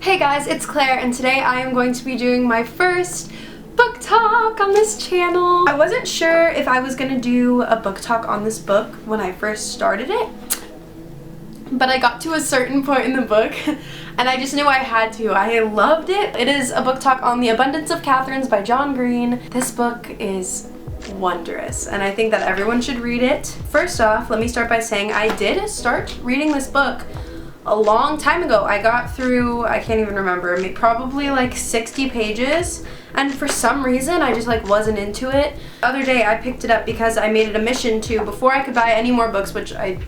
Hey guys, it's Claire, and today I am going to be doing my first book talk on this channel. I wasn't sure if I was gonna do a book talk on this book when I first started it, but I got to a certain point in the book and I just knew I had to. I loved it. It is a book talk on The Abundance of Katherines by John Green. This book is wondrous and I think that everyone should read it. First off, let me start by saying I did start reading this book a long time ago. I got through, I can't even remember, probably like 60 pages, and for some reason I just like wasn't into it. The other day I picked it up because I made it a mission to, before I could buy any more books, which I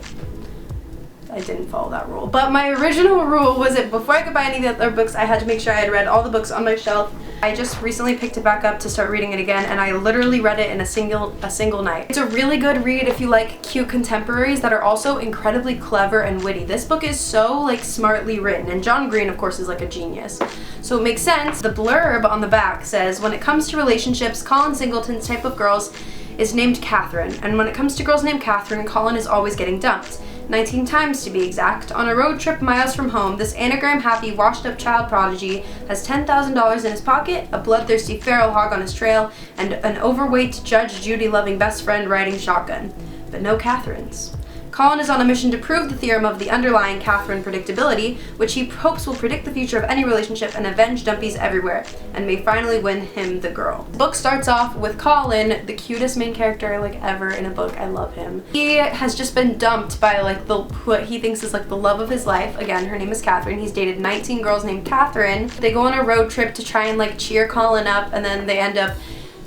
didn't follow that rule, but my original rule was that before I could buy any of the other books I had to make sure I had read all the books on my shelf. I just recently picked it back up to start reading it again, and I literally read it in a single night. It's a really good read if you like cute contemporaries that are also incredibly clever and witty. This book is so like smartly written, and John Green of course is like a genius, so it makes sense. The blurb on the back says, when it comes to relationships, Colin Singleton's type of girls is named Katherine, and when it comes to girls named Katherine, Colin is always getting dumped. 19 times to be exact. On a road trip miles from home, this anagram-happy, washed-up child prodigy has $10,000 in his pocket, a bloodthirsty feral hog on his trail, and an overweight Judge Judy-loving best friend riding shotgun. But no Katherines. Colin is on a mission to prove the theorem of the underlying Katherine predictability, which he hopes will predict the future of any relationship and avenge Dumpees everywhere, and may finally win him the girl. The book starts off with Colin, the cutest main character like ever in a book. I love him. He has just been dumped by like what he thinks is like the love of his life. Again, her name is Katherine. He's dated 19 girls named Katherine. They go on a road trip to try and like cheer Colin up, and then they end up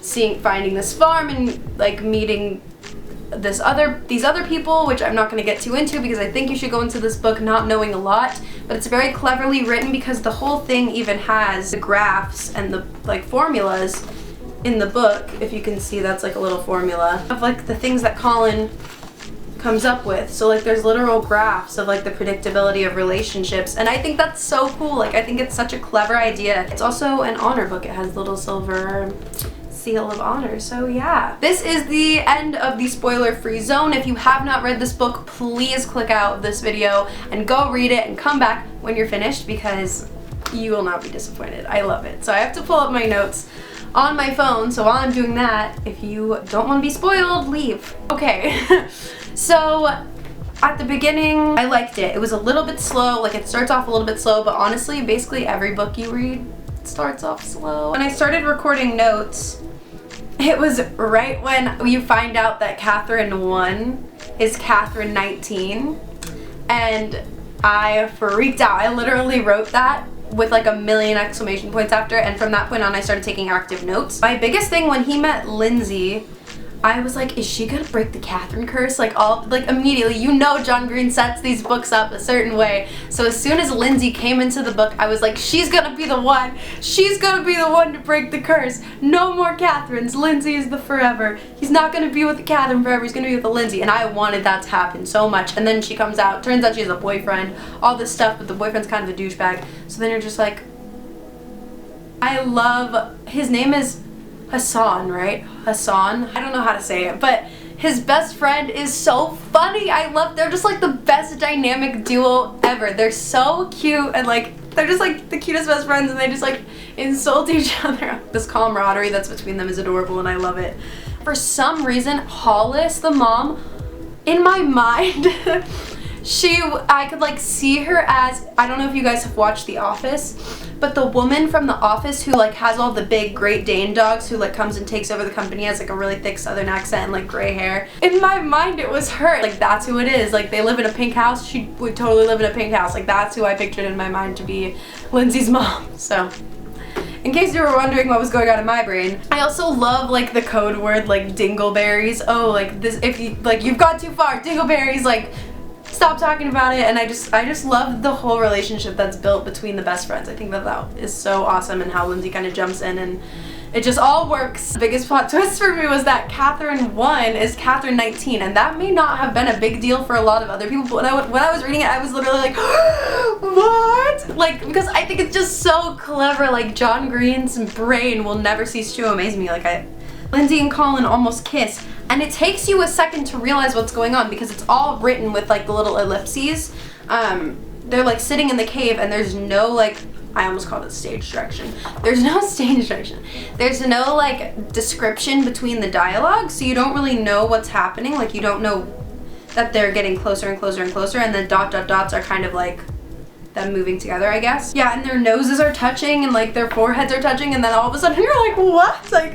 finding this farm and like meeting these other people, which I'm not going to get too into because I think you should go into this book not knowing a lot, but it's very cleverly written because the whole thing even has the graphs and the like formulas in the book. If you can see, that's like a little formula of like the things that Colin comes up with. So like there's literal graphs of like the predictability of relationships, and I think that's so cool. Like I think it's such a clever idea. It's also an honor book. It has little silver seal of honor. So yeah, this is the end of the spoiler-free zone. If you have not read this book, please click out this video and go read it and come back when you're finished because you will not be disappointed. I love it. So I have to pull up my notes on my phone, so while I'm doing that, if you don't want to be spoiled, leave. Okay. So at the beginning I liked it. It was a little bit slow, like it starts off a little bit slow, but honestly basically every book you read starts off slow. When I started recording notes, it was right when you find out that Katherine 1 is Katherine 19, and I freaked out. I literally wrote that with like a million exclamation points after, and from that point on I started taking active notes. My biggest thing when he met Lindsay, I was like, is she gonna break the Katherine curse? Like immediately, you know John Green sets these books up a certain way. So as soon as Lindsay came into the book, I was like, she's gonna be the one. She's gonna be the one to break the curse. No more Katherines. Lindsay is the forever. He's not gonna be with the Katherine forever. He's gonna be with the Lindsay. And I wanted that to happen so much. And then she comes out. Turns out she has a boyfriend. All this stuff, but the boyfriend's kind of a douchebag. So then you're just like, I love, his name is Hassan, right? Hassan? I don't know how to say it, but his best friend is so funny. They're just like the best dynamic duo ever. They're so cute, and like they're just like the cutest best friends, and they just like insult each other. This camaraderie that's between them is adorable, and I love it. For some reason, Hollis, the mom, in my mind, I could like see her as, I don't know if you guys have watched The Office, but the woman from The Office who like has all the big Great Dane dogs, who like comes and takes over the company, has like a really thick southern accent and like gray hair. In my mind it was her. Like that's who it is. Like they live in a pink house. She would totally live in a pink house. Like that's who I pictured in my mind to be Lindsay's mom. So in case you were wondering what was going on in my brain. I also love like the code word like dingleberries. Oh, like this, if you like you've gone too far, dingleberries, like stop talking about it. And I just love the whole relationship that's built between the best friends. I think that is so awesome, and how Lindsay kind of jumps in and it just all works. The biggest plot twist for me was that Katherine 1 is Katherine 19, and that may not have been a big deal for a lot of other people, but when I was reading it I was literally like, what? Like, because I think it's just so clever. Like John Green's brain will never cease to amaze me. Like Lindsay and Colin almost kiss, and it takes you a second to realize what's going on because it's all written with like the little ellipses. They're like sitting in the cave and there's no like I almost called it stage direction. There's no stage direction. There's no like description between the dialogue, so you don't really know what's happening. Like you don't know that they're getting closer and closer and closer, and the dot dot dots are kind of like them moving together, I guess. Yeah, and their noses are touching and like their foreheads are touching, and then all of a sudden you're like, what? Like,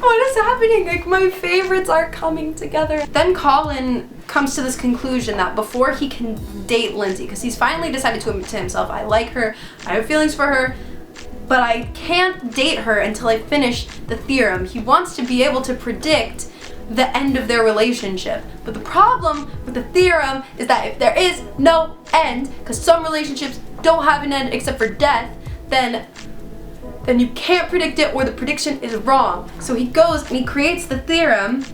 what is happening? Like my favorites are coming together. Then Colin comes to this conclusion that before he can date Lindsay, because he's finally decided to admit to himself, I like her, I have feelings for her, but I can't date her until I finish the theorem. He wants to be able to predict the end of their relationship. But the problem with the theorem is that if there is no end, because some relationships don't have an end except for death, then you can't predict it, or the prediction is wrong. So he goes and he creates the theorem,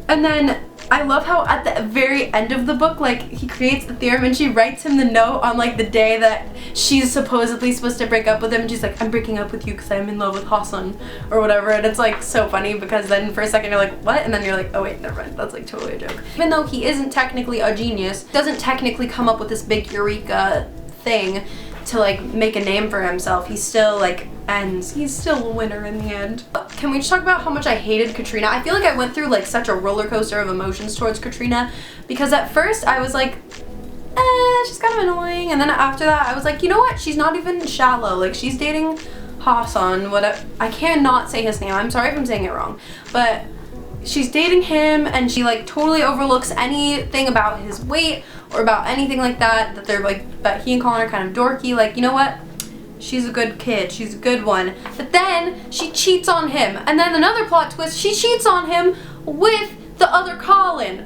and then I love how at the very end of the book, like, he creates the theorem and she writes him the note on like the day that she's supposedly supposed to break up with him, and she's like, I'm breaking up with you because I'm in love with Hassan or whatever. And it's like so funny because then for a second you're like, what? And then you're like, oh wait, never mind, that's like totally a joke. Even though he isn't technically a genius, doesn't technically come up with this big eureka thing to like make a name for himself, he still like ends. He's still a winner in the end. Can we just talk about how much I hated Katrina? I feel like I went through like such a roller coaster of emotions towards Katrina, because at first I was like, she's kind of annoying, and then after that I was like, you know what, she's not even shallow, like she's dating Hassan, whatever, I cannot say his name, I'm sorry if I'm saying it wrong, but she's dating him and she like totally overlooks anything about his weight or about anything like that, that they're like, that he and Colin are kind of dorky. Like, you know what, she's a good kid, she's a good one. But then she cheats on him, and then another plot twist, she cheats on him with the other Colin.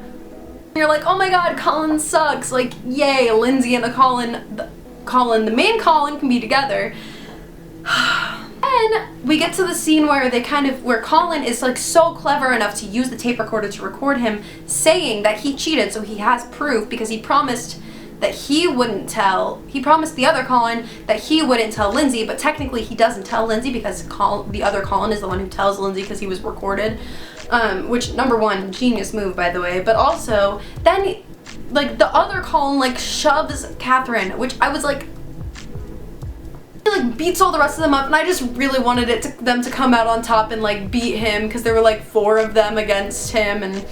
You're like, oh my god, Colin sucks, like yay, Lindsay and the main Colin can be together. Then we get to the scene where where Colin is like so clever enough to use the tape recorder to record him saying that he cheated, so he has proof, because he promised that he promised the other Colin that he wouldn't tell Lindsay, but technically he doesn't tell Lindsay because the other Colin is the one who tells Lindsay because he was recorded. Which, number one, genius move by the way, but also then like the other Colin like shoves Katherine, which I was like, beats all the rest of them up, and I just really wanted them to come out on top and like beat him, because there were like 4 of them against him, and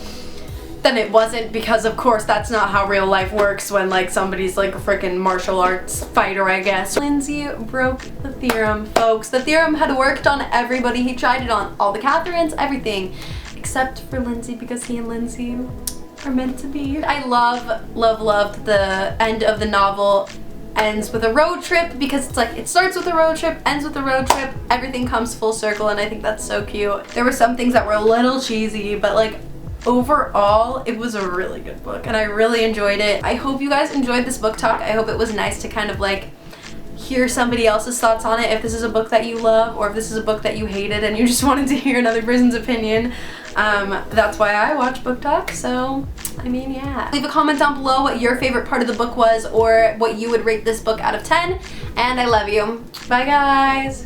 then it wasn't, because of course that's not how real life works when like somebody's like a freaking martial arts fighter, I guess. Lindsay broke the theorem, folks. The theorem had worked on everybody. He tried it on all the Katherines, everything, except for Lindsay, because he and Lindsay are meant to be. I loved the end of the novel ends with a road trip, because it's like it starts with a road trip, ends with a road trip, everything comes full circle, and I think that's so cute. There were some things that were a little cheesy, but like overall it was a really good book and I really enjoyed it. I hope you guys enjoyed this book talk. I hope it was nice to kind of like hear somebody else's thoughts on it, if this is a book that you love or if this is a book that you hated and you just wanted to hear another person's opinion. That's why I watch book talk, so I mean, yeah. Leave a comment down below what your favorite part of the book was, or what you would rate this book out of 10, and I love you. Bye guys.